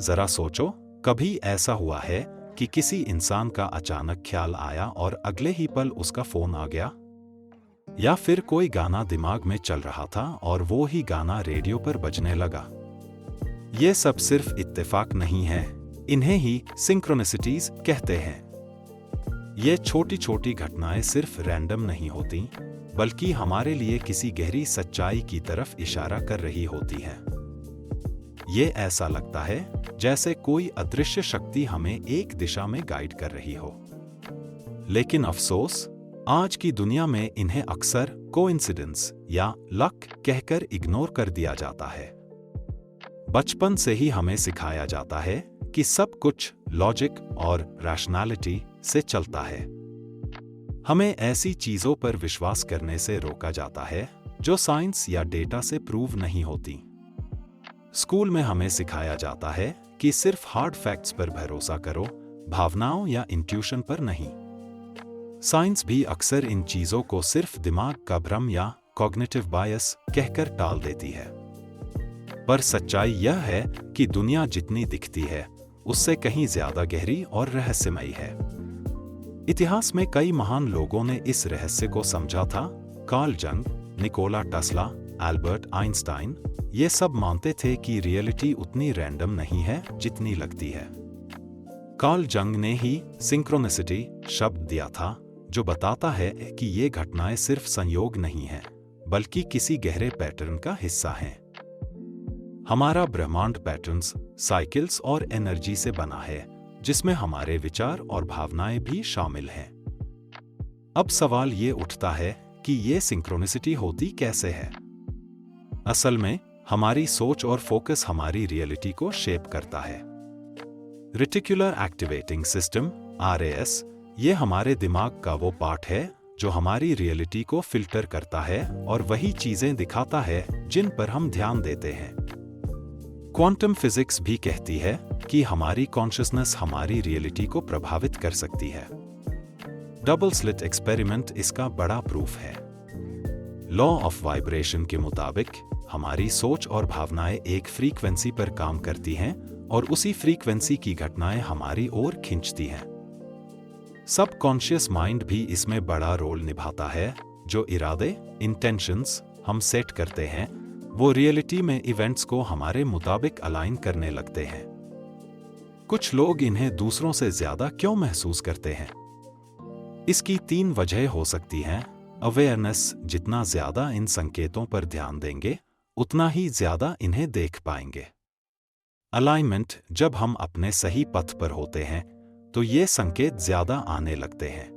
जरा सोचो, कभी ऐसा हुआ है कि किसी इंसान का अचानक ख्याल आया और अगले ही पल उसका फोन आ गया? या फिर कोई गाना दिमाग में चल रहा था और वो ही गाना रेडियो पर बजने लगा? ये सब सिर्फ इत्तेफाक नहीं है, इन्हें ही सिंक्रोनिसिटीज कहते हैं। ये छोटी छोटी घटनाएं सिर्फ रैंडम नहीं होती, बल्कि हमारे लिए किसी गहरी सच्चाई की तरफ इशारा कर रही होती हैं। ये ऐसा लगता है जैसे कोई अदृश्य शक्ति हमें एक दिशा में गाइड कर रही हो। लेकिन अफसोस, आज की दुनिया में इन्हें अक्सर कोइंसिडेंस या लक कहकर इग्नोर कर दिया जाता है। बचपन से ही हमें सिखाया जाता है कि सब कुछ लॉजिक और रैशनैलिटी से चलता है। हमें ऐसी चीजों पर विश्वास करने से रोका जाता है जो साइंस या डेटा से प्रूव नहीं होती। स्कूल में हमें सिखाया जाता है कि सिर्फ हार्ड फैक्ट्स पर भरोसा करो, भावनाओं या इंट्यूशन पर नहीं। साइंस भी अक्सर इन चीजों को सिर्फ दिमाग का भ्रम या कॉग्निटिव बायस कहकर टाल देती है। पर सच्चाई यह है कि दुनिया जितनी दिखती है उससे कहीं ज्यादा गहरी और रहस्यमयी है। इतिहास में कई महान लोगों ने इस रहस्य को समझा था। कार्ल जंग, निकोला टेस्ला, एल्बर्ट आइंस्टाइन, ये सब मानते थे कि रियलिटी उतनी रैंडम नहीं है जितनी लगती है। कार्ल जंग ने ही सिंक्रोनिसिटी शब्द दिया था, जो बताता है कि ये घटनाएं सिर्फ संयोग नहीं हैं, बल्कि किसी गहरे पैटर्न का हिस्सा हैं। हमारा ब्रह्मांड पैटर्न्स, साइकिल्स और एनर्जी से बना है, जिसमें हमारे विचार और भावनाएं भी शामिल हैं। अब सवाल ये उठता है कि ये सिंक्रोनिसिटी होती कैसे है? असल में हमारी सोच और फोकस हमारी रियलिटी को शेप करता है। रेटिकुलर एक्टिवेटिंग सिस्टम (RAS) ये हमारे दिमाग का वो पार्ट है जो हमारी रियलिटी को फिल्टर करता है और वही चीजें दिखाता है जिन पर हम ध्यान देते हैं। क्वांटम फिजिक्स भी कहती है कि हमारी कॉन्शियसनेस हमारी रियलिटी को प्रभावित कर सकती है। डबल स्लिट एक्सपेरिमेंट इसका बड़ा प्रूफ है। लॉ ऑफ वाइब्रेशन के मुताबिक हमारी सोच और भावनाएं एक फ्रीक्वेंसी पर काम करती हैं और उसी फ्रीक्वेंसी की घटनाएं हमारी ओर खींचती हैं। सबकॉन्शियस माइंड भी इसमें बड़ा रोल निभाता है। जो इरादे, इंटेंशंस हम सेट करते हैं, वो रियलिटी में इवेंट्स को हमारे मुताबिक अलाइन करने लगते हैं। कुछ लोग इन्हें दूसरों से ज्यादा क्यों महसूस करते हैं? इसकी 3 वजह हो सकती हैं। अवेयरनेस, जितना ज्यादा इन संकेतों पर ध्यान देंगे, उतना ही ज्यादा इन्हें देख पाएंगे। अलाइनमेंट, जब हम अपने सही पथ पर होते हैं तो ये संकेत ज्यादा आने लगते हैं।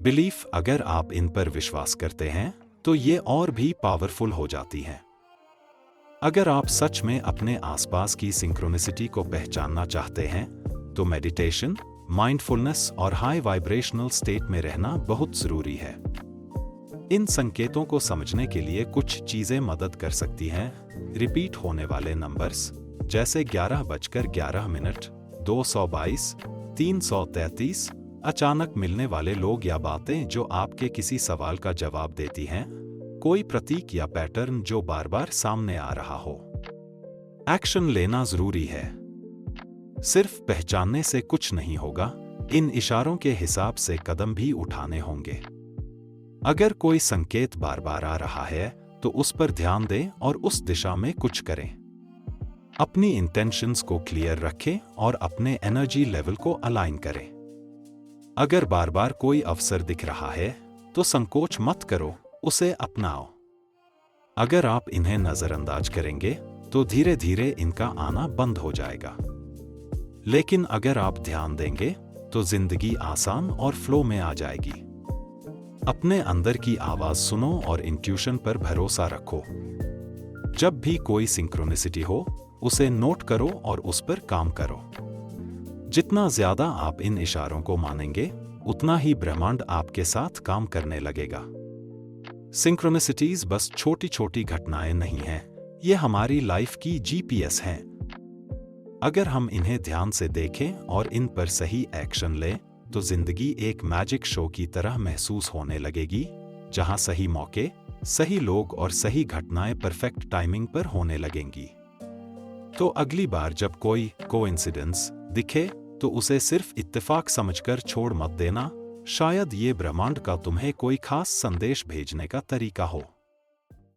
बिलीफ, अगर आप इन पर विश्वास करते हैं तो ये और भी पावरफुल हो जाती हैं। अगर आप सच में अपने आसपास की सिंक्रोनिसिटी को पहचानना चाहते हैं तो मेडिटेशन, माइंडफुलनेस और हाई वाइब्रेशनल स्टेट में रहना बहुत जरूरी है। इन संकेतों को समझने के लिए कुछ चीजें मदद कर सकती हैं। रिपीट होने वाले नंबर्स जैसे 11:11, 222, 333, अचानक मिलने वाले लोग या बातें जो आपके किसी सवाल का जवाब देती हैं, कोई प्रतीक या पैटर्न जो बार बार सामने आ रहा हो। एक्शन लेना जरूरी है। सिर्फ पहचानने से कुछ नहीं होगा, इन इशारों के हिसाब से कदम भी उठाने होंगे। अगर कोई संकेत बार बार आ रहा है तो उस पर ध्यान दें और उस दिशा में कुछ करें। अपनी इंटेंशंस को क्लियर रखें और अपने एनर्जी लेवल को अलाइन करें। अगर बार बार कोई अवसर दिख रहा है तो संकोच मत करो, उसे अपनाओ। अगर आप इन्हें नजरअंदाज करेंगे तो धीरे धीरे इनका आना बंद हो जाएगा। लेकिन अगर आप ध्यान देंगे तो जिंदगी आसान और फ्लो में आ जाएगी। अपने अंदर की आवाज सुनो और इंट्यूशन पर भरोसा रखो। जब भी कोई सिंक्रोनिसिटी हो, उसे नोट करो और उस पर काम करो। जितना ज्यादा आप इन इशारों को मानेंगे, उतना ही ब्रह्मांड आपके साथ काम करने लगेगा। सिंक्रोनिसिटीज बस छोटी छोटी घटनाएं नहीं हैं, ये हमारी लाइफ की GPS हैं। अगर हम इन्हें ध्यान से देखें और इन पर सही एक्शन लें, तो जिंदगी एक मैजिक शो की तरह महसूस होने लगेगी, जहां सही मौके, सही लोग और सही घटनाएं परफेक्ट टाइमिंग पर होने लगेंगी। तो अगली बार जब कोई कोइंसिडेंस दिखे तो उसे सिर्फ इत्तेफाक समझकर छोड़ मत देना, शायद ये ब्रह्मांड का तुम्हें कोई खास संदेश भेजने का तरीका हो।